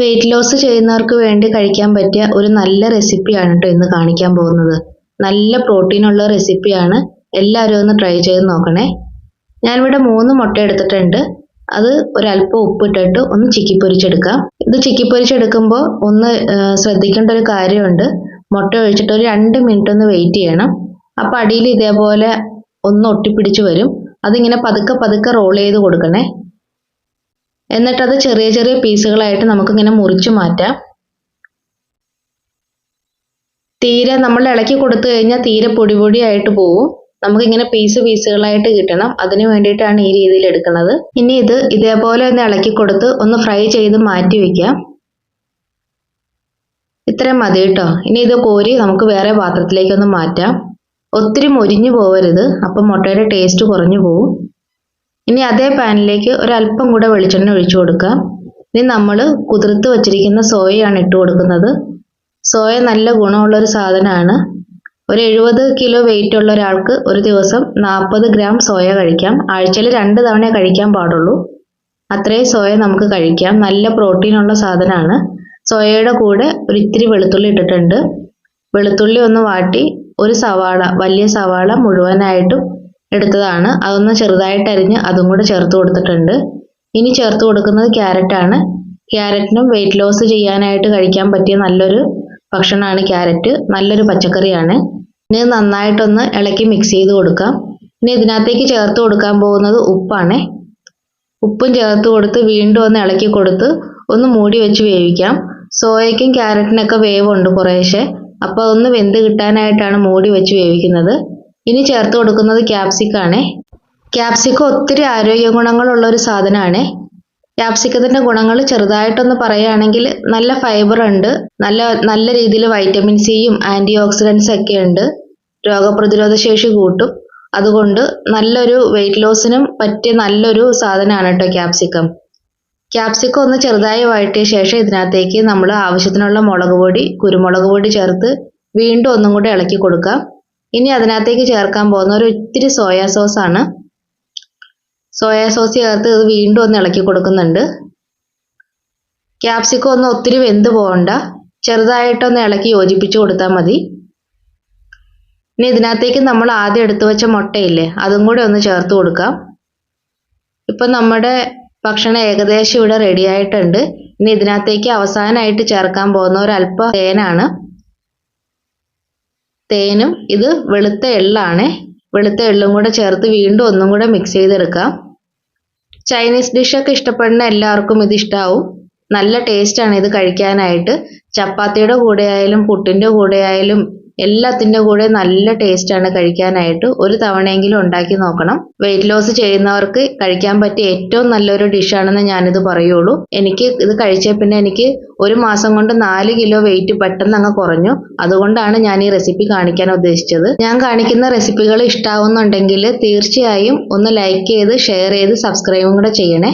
Weight loss ചെയ്യുന്നവർക്ക് വേണ്ടി കഴിക്കാൻ പറ്റിയ ഒരു നല്ല റെസിപ്പിയാണ് കേട്ടോ ഇന്ന് കാണിക്കാൻ പോകുന്നത്. നല്ല പ്രോട്ടീൻ ഉള്ള റെസിപ്പിയാണ്. എല്ലാവരും ഒന്ന് ട്രൈ ചെയ്ത് നോക്കണേ. ഞാനിവിടെ 3 മുട്ട എടുത്തിട്ടുണ്ട്. അത് ഒരല്പം ഉപ്പിട്ടിട്ട് ഒന്ന് ചിക്കി പൊരിച്ചെടുക്കാം. ഇത് ചിക്കി പൊരിച്ചെടുക്കുമ്പോൾ ഒന്ന് ശ്രദ്ധിക്കേണ്ട ഒരു കാര്യമുണ്ട്. മുട്ട ഒഴിച്ചിട്ട് ഒരു 2 മിനിറ്റ് ഒന്ന് വെയിറ്റ് ചെയ്യണം. അപ്പോൾ അടിയിൽ ഇതേപോലെ ഒന്ന് ഒട്ടിപ്പിടിച്ച് വരും. അതിങ്ങനെ പതുക്കെ പതുക്കെ റോൾ ചെയ്ത് കൊടുക്കണേ. എന്നിട്ട് അത് ചെറിയ ചെറിയ പീസുകളായിട്ട് നമുക്കിങ്ങനെ മുറിച്ച് മാറ്റാം. തീരെ നമ്മൾ ഇളക്കി കൊടുത്തു കഴിഞ്ഞാൽ തീരെ പൊടി പൊടിയായിട്ട് പോവും. നമുക്കിങ്ങനെ പീസുകളായിട്ട് കിട്ടണം. അതിന് വേണ്ടിയിട്ടാണ് ഈ രീതിയിൽ എടുക്കുന്നത്. ഇനി ഇത് ഇതേപോലെ ഒന്ന് ഇളക്കി കൊടുത്ത് ഒന്ന് ഫ്രൈ ചെയ്ത് മാറ്റി വെക്കാം. ഇത്രയും മതി കേട്ടോ. ഇനി ഇത് കോരി നമുക്ക് വേറെ പാത്രത്തിലേക്കൊന്ന് മാറ്റാം. ഒത്തിരി മൊരിഞ്ഞു പോവരുത്, അപ്പം മുട്ടയുടെ ടേസ്റ്റ് കുറഞ്ഞു പോവും. ഇനി അതേ പാനിലേക്ക് ഒരല്പം കൂടെ വെളിച്ചെണ്ണ ഒഴിച്ചു കൊടുക്കാം. ഇനി നമ്മൾ കുതിർത്ത് വച്ചിരിക്കുന്ന സോയയാണ് ഇട്ട് കൊടുക്കുന്നത്. സോയ നല്ല ഗുണമുള്ളൊരു സാധനമാണ്. ഒരു 70 കിലോ വെയിറ്റ് ഉള്ള ഒരാൾക്ക് ഒരു ദിവസം 40 ഗ്രാം സോയ കഴിക്കാം. ആഴ്ചയിൽ 2 തവണ കഴിക്കാൻ പാടുള്ളൂ. അത്രയും സോയ നമുക്ക് കഴിക്കാം. നല്ല പ്രോട്ടീൻ ഉള്ള സാധനമാണ്. സോയയുടെ കൂടെ ഒരു ഇത്തിരി വെളുത്തുള്ളി ഇട്ടിട്ടുണ്ട്. വെളുത്തുള്ളി ഒന്ന് വാട്ടി ഒരു സവാള, വലിയ സവാള മുഴുവനായിട്ടും എടുത്തതാണ്, അതൊന്ന് ചെറുതായിട്ട് അരിഞ്ഞ് അതും കൂടെ ചേർത്ത് കൊടുത്തിട്ടുണ്ട്. ഇനി ചേർത്ത് കൊടുക്കുന്നത് ക്യാരറ്റാണ്. ക്യാരറ്റിനും വെയിറ്റ് ലോസ് ചെയ്യാനായിട്ട് കഴിക്കാൻ പറ്റിയ നല്ലൊരു ഭക്ഷണമാണ് ക്യാരറ്റ്. നല്ലൊരു പച്ചക്കറിയാണ്. ഇനി നന്നായിട്ടൊന്ന് ഇളക്കി മിക്സ് ചെയ്ത് കൊടുക്കാം. ഇനി ഇതിനകത്തേക്ക് ചേർത്ത് കൊടുക്കാൻ പോകുന്നത് ഉപ്പാണ്. ഉപ്പും ചേർത്ത് കൊടുത്ത് വീണ്ടും ഒന്ന് ഇളക്കി കൊടുത്ത് ഒന്ന് മൂടി വെച്ച് വേവിക്കാം. സോയയ്ക്കും ക്യാരറ്റിനൊക്കെ വേവുണ്ട് കുറേശ്ശെ, അപ്പോൾ അതൊന്ന് വെന്ത് കിട്ടാനായിട്ടാണ് മൂടി വെച്ച് വേവിക്കുന്നത്. ഇനി ചേർത്ത് കൊടുക്കുന്നത് ക്യാപ്സിക്കാണ്. ക്യാപ്സിക്കം ഒത്തിരി ആരോഗ്യ ഗുണങ്ങളുള്ള ഒരു സാധനമാണ്. ക്യാപ്സിക്കത്തിൻ്റെ ഗുണങ്ങൾ ചെറുതായിട്ടൊന്ന് പറയുകയാണെങ്കിൽ നല്ല ഫൈബർ ഉണ്ട്, നല്ല രീതിയിൽ വൈറ്റമിൻ സിയും ആൻറ്റി ഓക്സിഡൻസ് ഒക്കെ ഉണ്ട്, രോഗപ്രതിരോധ ശേഷി കൂട്ടും. അതുകൊണ്ട് നല്ലൊരു വെയിറ്റ് ലോസിനും പറ്റിയ നല്ലൊരു സാധനമാണ് കേട്ടോ ക്യാപ്സിക്കം. ക്യാപ്സിക്കം ഒന്ന് ചെറുതായി വഴറ്റിയ ശേഷം ഇതിനകത്തേക്ക് നമ്മൾ ആവശ്യത്തിനുള്ള മുളക് പൊടി, കുരുമുളക് പൊടി ചേർത്ത് വീണ്ടും ഒന്നും കൂടി ഇളക്കി കൊടുക്കാം. ഇനി അതിനകത്തേക്ക് ചേർക്കാൻ പോകുന്ന ഒരു ഇത്തിരി സോയാ സോസാണ്. സോയാ സോസ് ചേർത്ത് ഇത് വീണ്ടും ഒന്ന് ഇളക്കി കൊടുക്കുന്നുണ്ട്. ക്യാപ്സിക്കം ഒന്നും ഒത്തിരി വെന്ത് പോകണ്ട, ചെറുതായിട്ടൊന്ന് ഇളക്കി യോജിപ്പിച്ച് കൊടുത്താൽ മതി. ഇനി ഇതിനകത്തേക്ക് നമ്മൾ ആദ്യം എടുത്തു വെച്ച മുട്ടയില്ലേ, അതും കൂടെ ഒന്ന് ചേർത്ത് കൊടുക്കാം. ഇപ്പം നമ്മുടെ ഭക്ഷണം ഏകദേശം ഇവിടെ റെഡി ആയിട്ടുണ്ട്. ഇനി ഇതിനകത്തേക്ക് അവസാനമായിട്ട് ചേർക്കാൻ പോകുന്ന ഒരല്പം തേനാണ്. തേനും ഇത് വെളുത്ത എള്ളാണ്. വെളുത്ത എള്ളും കൂടെ ചേർത്ത് വീണ്ടും ഒന്നും കൂടെ മിക്സ് ചെയ്തെടുക്കാം. ചൈനീസ് ഡിഷൊക്കെ ഇഷ്ടപ്പെടുന്ന എല്ലാവർക്കും ഇത് ഇഷ്ടാവും. നല്ല ടേസ്റ്റാണ് ഇത് കഴിക്കാനായിട്ട്. ചപ്പാത്തിയുടെ കൂടെ ആയാലും പുട്ടിൻ്റെ കൂടെ ആയാലും എല്ലാത്തിൻ്റെ കൂടെ നല്ല ടേസ്റ്റാണ് കഴിക്കാനായിട്ട്. ഒരു തവണയെങ്കിലും ഉണ്ടാക്കി നോക്കണം. വെയിറ്റ് ലോസ് ചെയ്യുന്നവർക്ക് കഴിക്കാൻ പറ്റിയ ഏറ്റവും നല്ലൊരു ഡിഷാണെന്ന് ഞാനിത് പറയുള്ളൂ. എനിക്ക് ഇത് കഴിച്ച പിന്നെ എനിക്ക് 1 മാസം കൊണ്ട് 4 കിലോ വെയിറ്റ് പെട്ടെന്ന് അങ്ങ് കുറഞ്ഞു. അതുകൊണ്ടാണ് ഞാൻ ഈ റെസിപ്പി കാണിക്കാൻ ഉദ്ദേശിച്ചത്. ഞാൻ കാണിക്കുന്ന റെസിപ്പികൾ ഇഷ്ടാവുന്നുണ്ടെങ്കിൽ തീർച്ചയായും ഒന്ന് ലൈക്ക് ചെയ്ത് ഷെയർ ചെയ്ത് സബ്സ്ക്രൈബും കൂടെ ചെയ്യണേ.